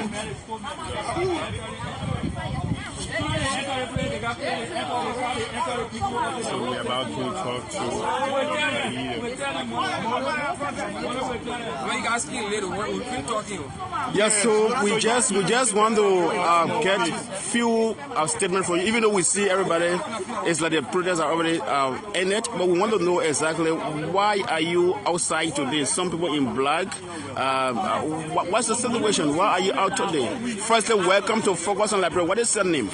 So we're about to talk to the leader. When you guys came later, what we been talking? Yes, so we just want to get few statements from you. Even though we see everybody, it's like the protests are already in it, but we want to know exactly why are you outside today? Some people in black. What's the situation? Why are you out today? Firstly, welcome to Focus on Liberia. What is your name?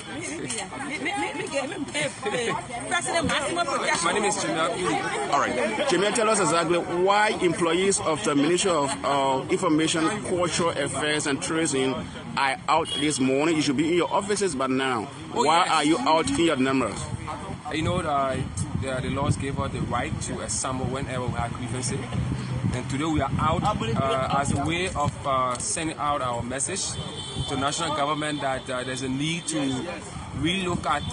My name is Jimmy. All right. Jimmy, tell us exactly why employees of the Ministry of Information, Cultural Affairs and Tourism are out this morning. You should be in your offices by now. Why are you out in your numbers? You know, the laws gave us the right to assemble whenever we have grievances. And today we are out as a way of sending out our message to the national government that there's a need to relook at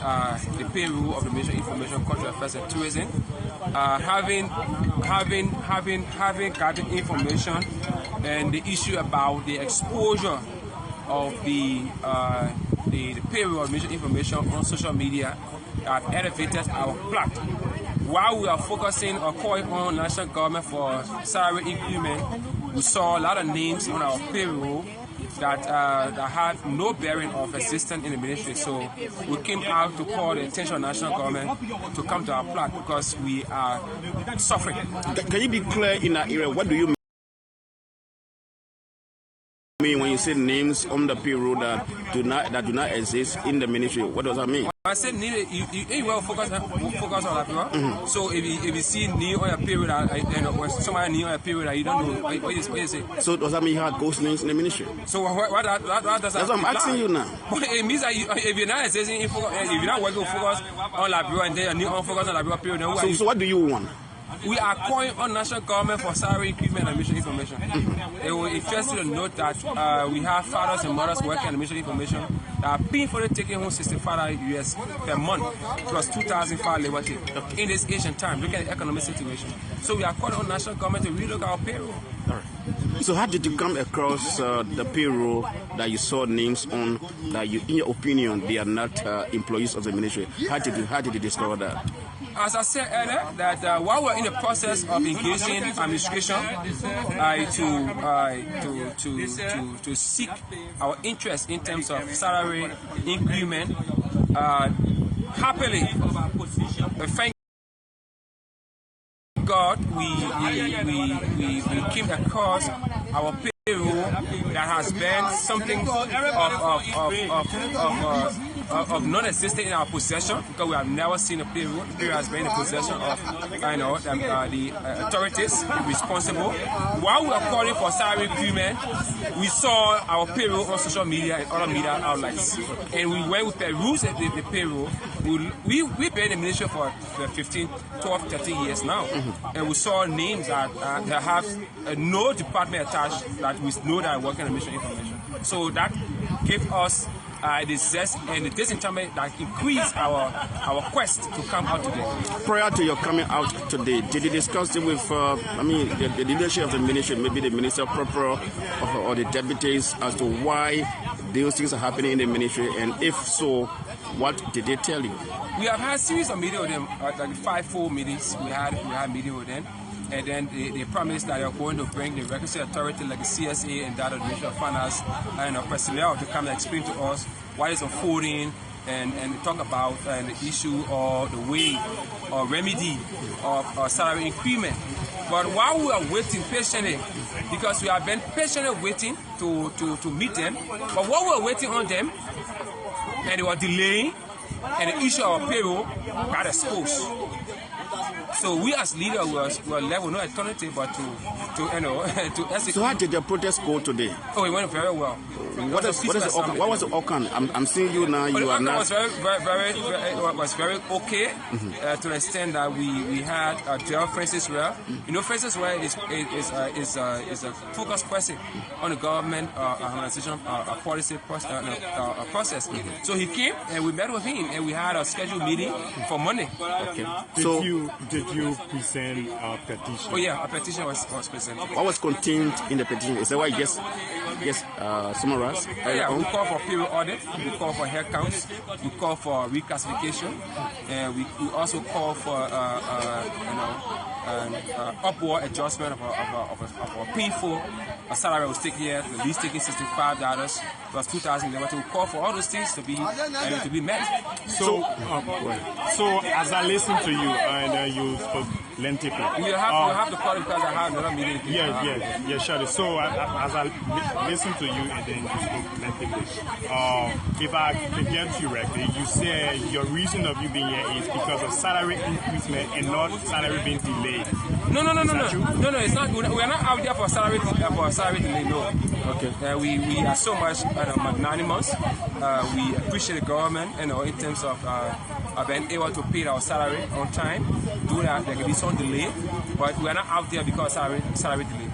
the payroll of the Ministry of Information, Cultural Affairs and Tourism. Having gotten information and the issue about the exposure of the payroll of Ministry of Information on social media that elevated our plight. While we are focusing or calling on national government for salary increment, we saw a lot of names on our payroll that had no bearing of existence in the ministry. So we came out to call the attention of national government to come to our plight because we are suffering. Can you be clear in that area? What do you mean when you say names on the payroll that do not exist in the ministry? What does that mean? I said you will focus on that, people. So if you see name on your payroll or somebody name on your payroll that you don't know, what you say? So does that mean you had ghost names in the ministry? So what does that? That's what I'm asking you now. But it means that if you're not exercising, if you're not working focus on Liberia and then you're new on focus on Liberia payroll, then so what do you want? We are calling on national government for salary increment and Ministry of Information. It will interest you to note that we have fathers and mothers working in the Ministry of Information that are painfully taking home $65 US per month plus 2,005 labor day in this Asian time. Look at the economic situation. So we are calling on national government to relook our payroll. All right. So how did you come across the payroll that you saw names on that you, in your opinion, they are not employees of the ministry? How did you discover that? As I said earlier, that while we're in the process of engaging administration to seek our interest in terms of salary increment, happily, thank God, we came across our payroll that has been something of non-existent in our possession because we have never seen a payroll. The payroll has been in the possession of the authorities responsible. While we are calling for salary increment, we saw our payroll on social media and other media outlets. And when we perused the payroll, we've been in the ministry for 15, 12, 13 years now. And we saw names that have no department attached that we know that are working in the Ministry of Information. So that gave us the zest and the disenchantment that increased our quest to come out today. Prior to your coming out today, did you discuss it with the leadership of the ministry, maybe the minister proper or the deputies, as to why those things are happening in the ministry? And if so, what did they tell you? We have had a series of meetings with them, like 5 full meetings. We had meetings with them. And then they promised that they're going to bring the regulatory authority like the CSA and that of the Ministry of Finance and personnel to come and explain to us what is unfolding and talk about the issue or the way or remedy of salary increment. But while we are waiting patiently, because we have been patiently waiting to meet them, but while we were waiting on them and they were delaying and the issue of our payroll got exposed. So we as leaders were left with no alternative but to execute. So how did the protest go today? Oh, it went very well. What was the outcome? I'm seeing you now. You are not. It was very okay to the extent that we had Francis Ware. You know, Francis Ware is a focused person on the government organization policy process. So he came and we met with him and we had a scheduled meeting for Monday. Okay. Did you present a petition? Oh yeah, a petition was presented. What was contained in the petition? Is that why you just summarize? us. Yeah, we call for period audit, we call for head counts, we call for reclassification, and we also call for upward adjustment of a painful salary was taken here, the least taking $65 plus $2,000. We call for all those things to be met. So as I listen to you and you spoke lengthily, you have to call it because I have another meeting. Yeah, sure. So as I listen to you and then you spoke lengthily, if I can get you correctly, you said your reason of you being here is because of salary increasement and not salary being delayed. No, it's not. We are not out there for salary delay. No. Okay. We are so much magnanimous. We appreciate the government, in terms of being able to pay our salary on time. Do that, there can be some delay, but we are not out there because salary delay.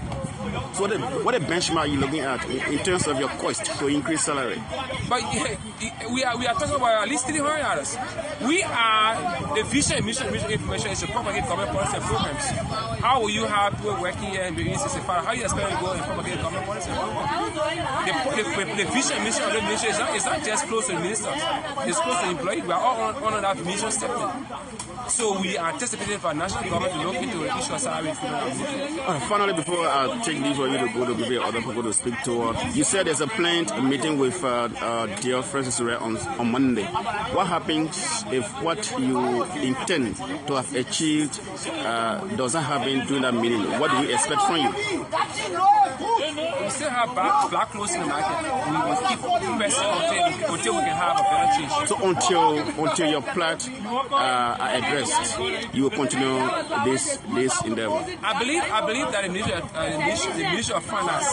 So what a benchmark are you looking at in terms of your quest to increase salary? But we are talking about at least $300. We are the vision and mission information is to propagate government policy and programs. How will you have people working here in the East? How do you expect to go and propagate government policy and programs? The vision and mission of the ministry is not just close to the ministers, it's close to the employees. We are all on that mission statement. So we are anticipating for our national government to look into the issue of salary improvement. Finally, before I take leave for you to go to give other people to speak to, you said there's a planned meeting with dear Francis Ray on Monday. What happens if what you intend to have achieved doesn't happen during that meeting? What do we expect from you? We still have black clothes in the market. We will keep pressing until we can have a better change. So until your plans are addressed, you will continue this endeavor. I believe that the Ministry of Finance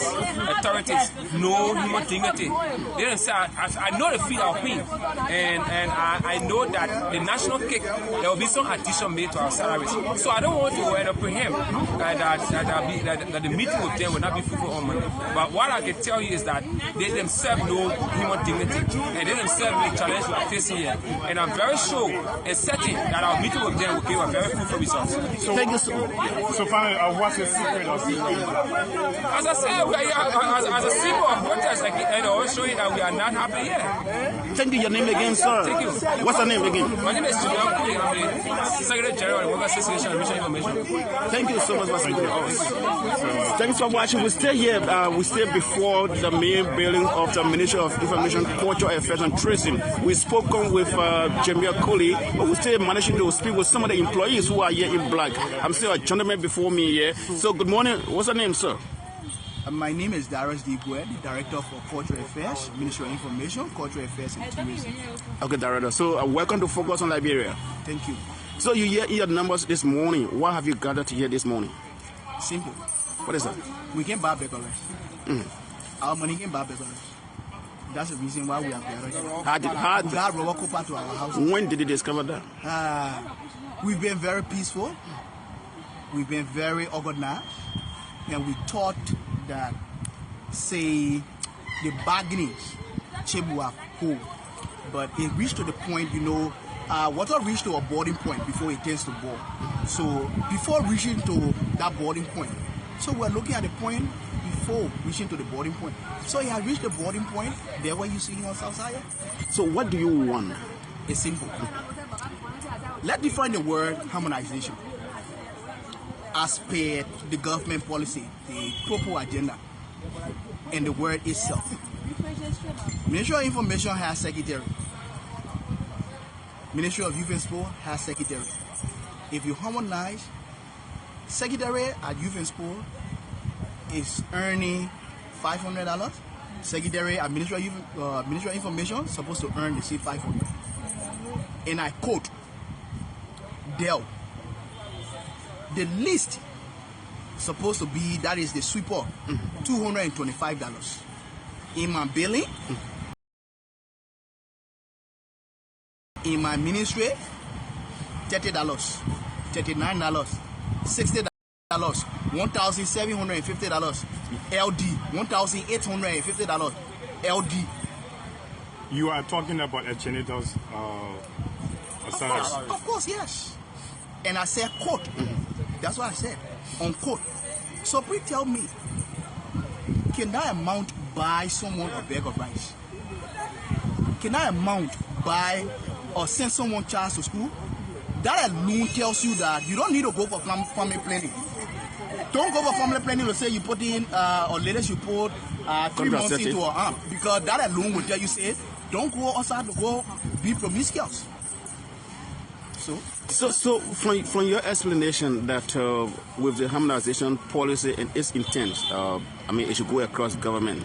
authorities know human dignity. They don't say, I know they feel our pain, and I know that the national cake, there will be some addition made to our salaries. So I don't want to preempt that the meeting with them will not be fruitful on Monday. But what I can tell you is that they themselves know human dignity, and they themselves will challenge we are facing here. And I'm very sure and certain that our meeting with them will give a very fruitful result. So thank you so much. So finally, what's the secret of this? As I said, as a symbol of protest, showing that we are not happy here. Thank you. Your name again, sir? Thank you. What's your name again? My name is Julian Kuli. I'm the Secretary General of the Workers' Association of Mission Information. Thank you so much for speaking to us. Thanks for watching. We stay here. We stay before the main building of the Ministry of Information, Cultural Affairs and Tourism. We spoke with Julian Kuli, but we still managing to speak with some of the employees who are here in black. I'm still a gentleman before me here. So good morning. What's your name, sir? My name is Darius Digwe, the Director for Cultural Affairs, Ministry of Information, Cultural Affairs and Tourism. Okay, Director. So welcome to Focus on Liberia. Thank you. So you hear the numbers this morning. What have you gathered here this morning? Simple. What is that? We can buy better. Our money can buy better. That's the reason why we have gathered. We got Robert Cooper to our house. When did you discover that? We've been very peaceful. We've been very organized. And we thought that, say, the bargaining chip were cool. But it reached to the point, water reached to a boarding point before it tends to boil. So before reaching to that boarding point, so we're looking at the point before reaching to the boarding point. So it has reached the boarding point, there where you see on South Side. So what do you want? It's simple. Let's define the word harmonization. As per the government policy, the proper agenda, and the word itself. Ministry of Information has secretary. Ministry of Youth and Sport has secretary. If you harmonize, secretary at Youth and Sport is earning $500. Secretary at Ministry of Information is supposed to earn the same $500. And I quote, Dell. The least supposed to be, that is the sweeper, $225. In my billing, in my ministry, $30, $39, $60, $1,750, LD, $1,850, LD. You are talking about a janitor's salary. Of course, yes. And I said, quote. That's what I said, unquote. So please tell me, can that amount buy someone a bag of rice? Can that amount buy or send someone child to school? That alone tells you that you don't need to go for family planning. Don't go for family planning to say you put in, or latest you put 3 months into an arm. Because that alone will tell you, say, don't go outside to go be promiscuous. So from your explanation that with the harmonization policy and its intent, I mean, it should go across government,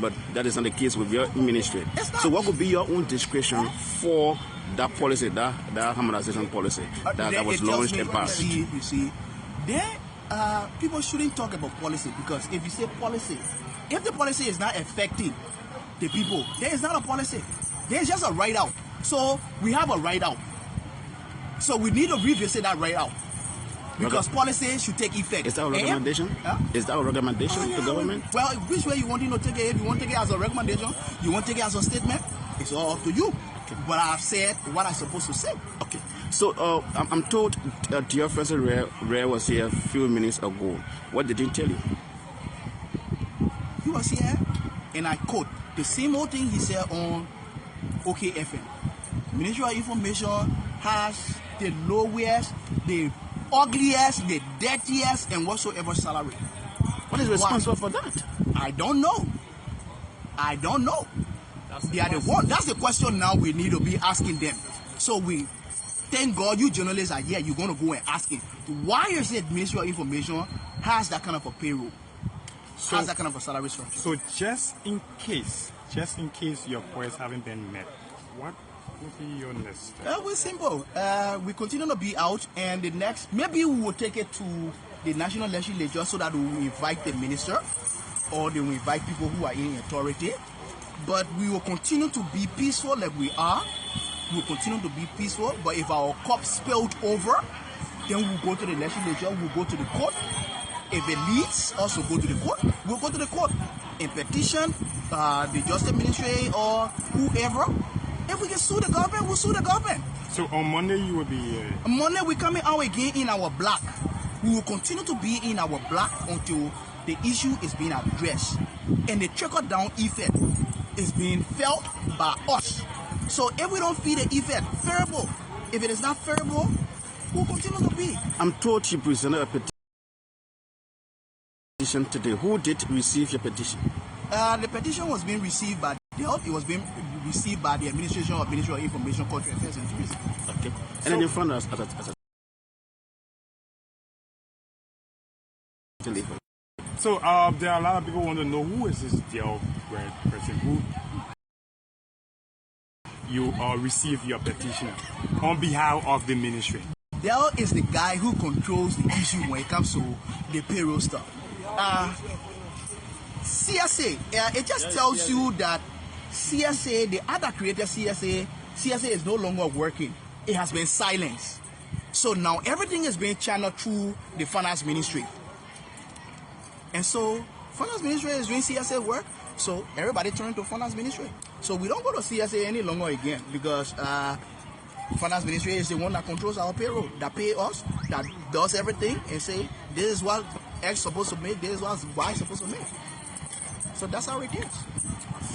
but that is not the case with your ministry. So what would be your own discretion for that policy, that harmonization policy that was launched and passed? You see, people shouldn't talk about policy, because if you say policy, if the policy is not affecting the people, there is not a policy. There is just a write out. So we have a write out. So we need to revisit that right out, because policy should take effect. Is that a recommendation? Is that a recommendation to government? Well, which way you want to take it? If you want to take it as a recommendation, you want to take it as a statement, it's all up to you. Okay. But I've said what I'm supposed to say. Okay. So I'm told that your Professor Ray was here a few minutes ago. What did he tell you? He was here, and I quote the same old thing he said on OKFM. Ministry of Information has the lowest, the ugliest, the dirtiest, and whatsoever salary. What is responsible for that? I don't know. They are the one. That's the question now we need to be asking them. So we thank God you journalists are here. You're going to go and ask him, why is it Ministry of Information has that kind of a payroll, has that kind of a salary structure? So just in case your points haven't been met, what would be your next step? We're simple. We continue to be out, and the next, maybe we will take it to the national legislature so that we will invite the minister, or they will invite people who are in authority. But we will continue to be peaceful like we are. We will continue to be peaceful. But if our cup spilled over, then we'll go to the legislature, we'll go to the court. If it leads us to go to the court, we'll go to the court. In petition, the Justice Ministry or whoever. If we can sue the government, we'll sue the government. So on Monday you will be... On Monday we're coming out again in our block. We will continue to be in our block until the issue is being addressed. And the trickle-down effect is being felt by us. So if we don't feel the effect favorable, if it is not favorable, we'll continue to be. I'm told you presented a petition today. Who did receive your petition? The petition was being received by it was being received by the administration of Ministry of Information, Culture Affairs and Tourism. Okay. And then in front of us, so there are a lot of people who want to know, who is this Dale person who you received your petition on behalf of the ministry? Dale is the guy who controls the issue when it comes to the payroll stuff. CSA, it just tells you that CSA, the other created CSA is no longer working. It has been silenced. So now everything is being channeled through the finance ministry. And so finance ministry is doing CSA work. So everybody turning to finance ministry. So we don't go to CSA any longer again, because finance ministry is the one that controls our payroll, that pay us, that does everything, and say this is what X supposed to make, this is what Y supposed to make. So that's how it is.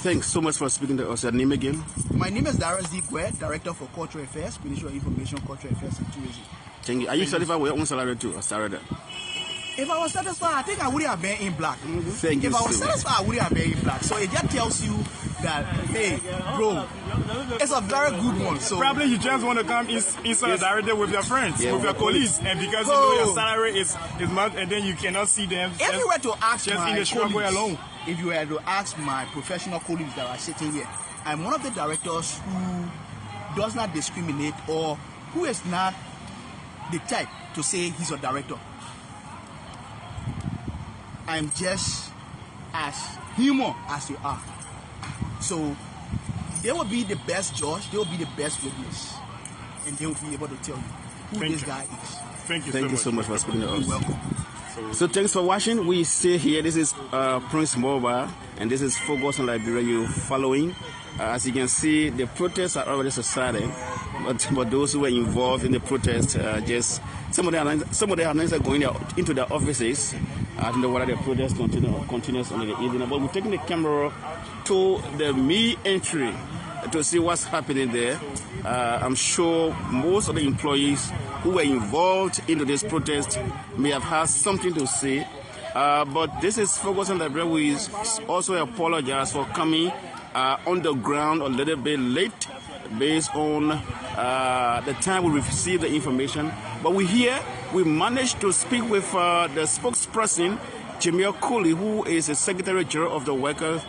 Thanks so much for speaking to us. Your name again? My name is Darren Zigwe, Director for Cultural Affairs, Ministry of Information, Cultural Affairs and Tourism. Thank you. Are you satisfied with your own salary too, or salary? If I was satisfied, I think I wouldn't have been in black. Thank you. If I was satisfied, I wouldn't have been in black. So it just tells you that, hey, bro, it's a very good one. So probably you just want to come in solidarity with your friends, with your colleagues, and because you know your salary is much, and then you cannot see them. If you were to ask just my in the struggle alone. If you were to ask my professional colleagues that are sitting here, I'm one of the directors who does not discriminate, or who is not the type to say he's a director. I'm just as human as you are. So they will be the best judge, they will be the best witness, and they will be able to tell you who this guy is. Thank you so much for speaking to us. You're welcome. So thanks for watching. We stay here. This is Prince Mobile, and this is Focus on Liberia. You're following. As you can see, the protests are already started, but those who were involved in the protest, just some of them are going into their offices I don't know whether the protest continues on the evening, but we're taking the camera to the main entry to see what's happening there. I'm sure most of the employees who were involved into this protest may have had something to say. But this is Focus on Liberia. We also apologize for coming on the ground a little bit late based on the time we received the information. But we managed to speak with the spokesperson, Jamil Cooley, who is the Secretary General of the Workers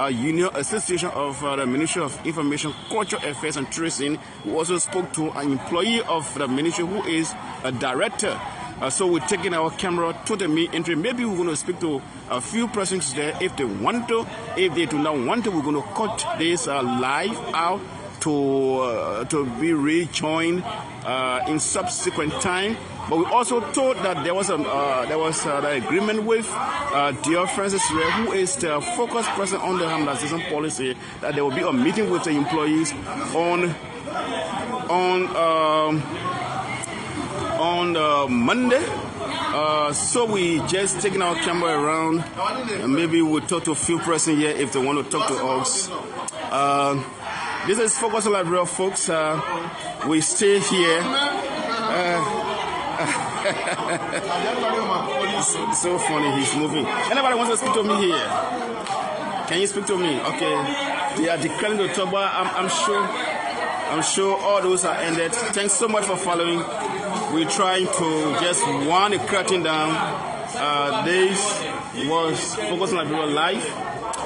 Union Association of the Ministry of Information, Cultural Affairs and Tourism, who also spoke to an employee of the ministry who is a director. So we're taking our camera to the main entry. Maybe we're going to speak to a few persons there if they want to. If they do not want to, we're going to cut this live out to be rejoined in subsequent time. But we also told that there was an agreement with dear Francis Ray, who is the focus person on the harmonization policy, that there will be a meeting with the employees on Monday. So we just taking our camera around, and maybe we'll talk to a few persons here if they want to talk to us. This is Focus on Liberia, folks. We stay here. It's so funny, he's moving. Anybody wants to speak to me here? Can you speak to me? Okay. They are declaring the top, but I'm sure all those are ended. Thanks so much for following. We're trying to just wind the curtain down. This was Focus on Liberia Live,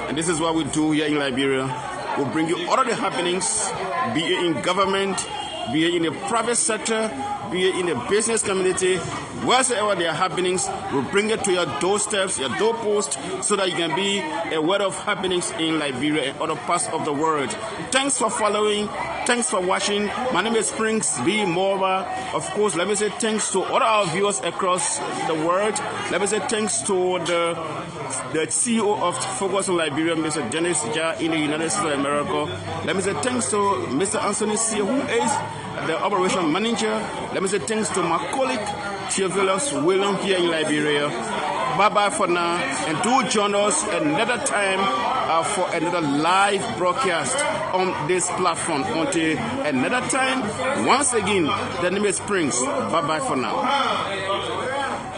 and this is what we do here in Liberia. We'll bring you all of the happenings, be it in government, be it in the private sector, be it in the business community, wherever there are happenings, we'll bring it to your doorsteps, your doorpost, so that you can be aware of happenings in Liberia and other parts of the world. Thanks for following. Thanks for watching. My name is Prince B. Morva. Of course, let me say thanks to all our viewers across the world. Let me say thanks to the CEO of Focus on Liberia, Mr. Dennis Ja in the United States of America. Let me say thanks to Mr. Anthony C., who is the operation manager. Let me say thanks to my colleague, Theophilus William, here in Liberia. Bye-bye for now, and do join us another time for another live broadcast on this platform. Until another time, once again, the name is Prince. Bye-bye for now.